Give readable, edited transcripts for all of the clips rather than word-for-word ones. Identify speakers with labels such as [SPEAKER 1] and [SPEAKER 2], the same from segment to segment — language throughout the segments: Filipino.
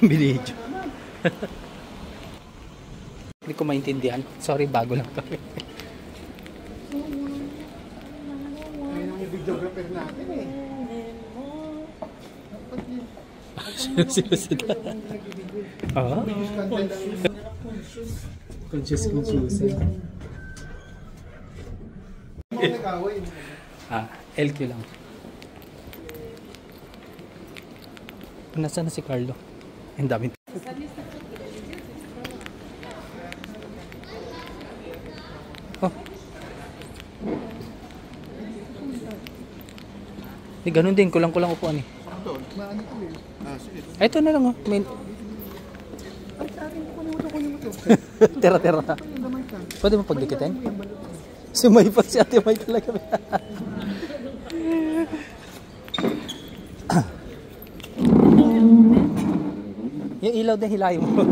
[SPEAKER 1] Binidyo. Hindi ko maintindihan. Sorry, bago lang kami.
[SPEAKER 2] Ayun ang videographer natin eh.
[SPEAKER 1] Sila. Ah? Conscious. LQ lang. Nasaan na si Carlo? Ang dami. Oh. Ganun din, kulang-kulang upuan eh. Ito na lang oh. Tira-tira. Pwede mo pagdikitin? Sumay pa si Ate May talaga. Yung ilaw din hilahin mo.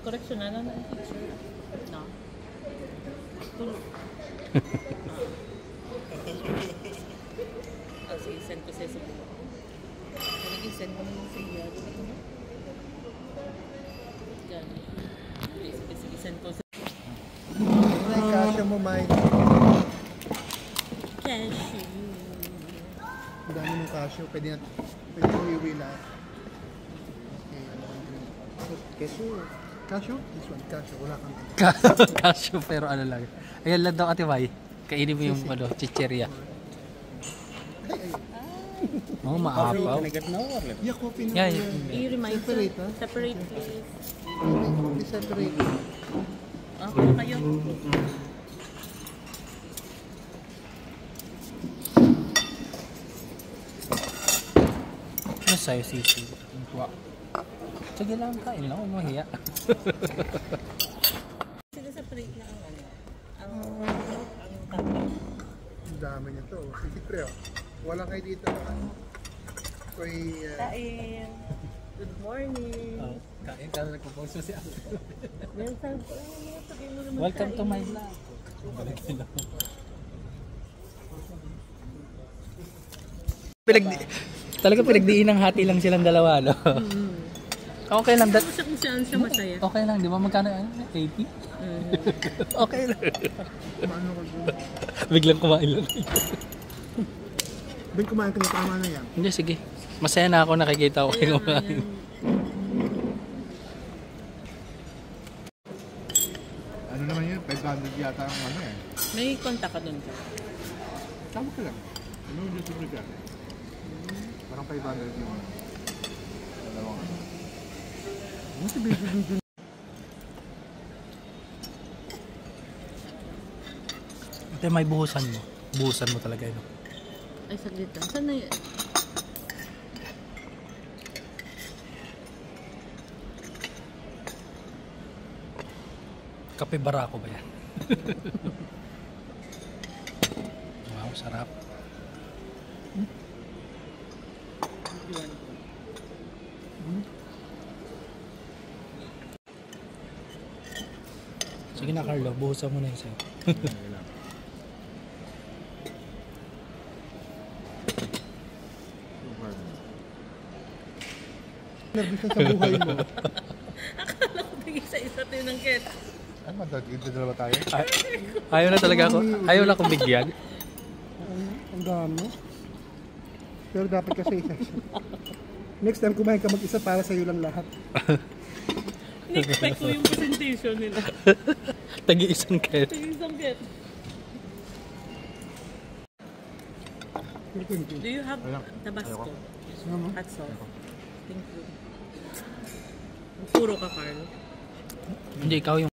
[SPEAKER 3] Correction na lang ang picture. No. Sige, send ko sa Facebook. Send mo naman sa iyo. Sige, send ko sa...
[SPEAKER 2] May kasya mo, May.
[SPEAKER 3] Cashew.
[SPEAKER 2] Ang dami mong kasya. Pwede iwi lahat. Cashew. Cashew? This one, cashew. Wala kang
[SPEAKER 1] Cashew, pero ano lang. Ayan lang daw Ate May. Kainin mo yung chicheria. Oh, maapaw.
[SPEAKER 2] Yeah, coffee na.
[SPEAKER 1] Yeah,
[SPEAKER 3] I-remind
[SPEAKER 2] Separate, ha?
[SPEAKER 3] Separate, please.
[SPEAKER 2] Coffee separate.
[SPEAKER 3] Okay na kayo.
[SPEAKER 1] ano sa'yo, sisi? Sige lang, kain lang. Huwag mahiya.
[SPEAKER 3] Sila separate na ang
[SPEAKER 2] Ang dami niya to. Siyempre, wala kayo dito.
[SPEAKER 3] Kain. Good morning.
[SPEAKER 1] Kain ka na nagpo-post mo si Ate.
[SPEAKER 3] Welcome
[SPEAKER 1] to my vlog. Talaga pinagdiin ng hati lang silang dalawa, no? Okay lang.
[SPEAKER 3] Kung saan siya masaya.
[SPEAKER 1] Okay lang, di ba? Magkano? 80? Okay lang. Biglang kumain lang.
[SPEAKER 2] Ben, kumain ka na, tama na yan.
[SPEAKER 1] Hindi, sige. Masaya na ako nakikita ko kayo kumain.
[SPEAKER 2] Ano naman yun? 500 yata ang ano eh.
[SPEAKER 3] May contact ka dun ka.
[SPEAKER 2] Tama ka lang. Ano yung YouTube ka? Parang 500 yung dalawang ano. Ano si video?
[SPEAKER 1] Ito may buhusan mo. Buhusan mo talaga yun.
[SPEAKER 3] Ay, saglit lang. Saan na yun?
[SPEAKER 1] Kape barako ba yan? Wow, sarap. Sige na Carlo, buhusan mo na yung sa'yo.
[SPEAKER 2] Nervous sa buhay mo.
[SPEAKER 3] Akala ko bigay sa isa tinangkit.
[SPEAKER 2] Ano ba? Dalawa tayo?
[SPEAKER 1] Ayaw na talaga ako. Ayaw na akong bigyan.
[SPEAKER 2] Ang dami. Pero dapat kasi isa. Next time kumain ka mag-isa para sa'yo lang lahat.
[SPEAKER 3] In-expect ko yung presentation nila.
[SPEAKER 1] Tagi-isang ket.
[SPEAKER 3] Isang kit. Do you have Tabasco?
[SPEAKER 2] Ano?
[SPEAKER 3] Hot sauce? Thank you. nagturo ka, Carl?
[SPEAKER 1] Hindi, ikaw yung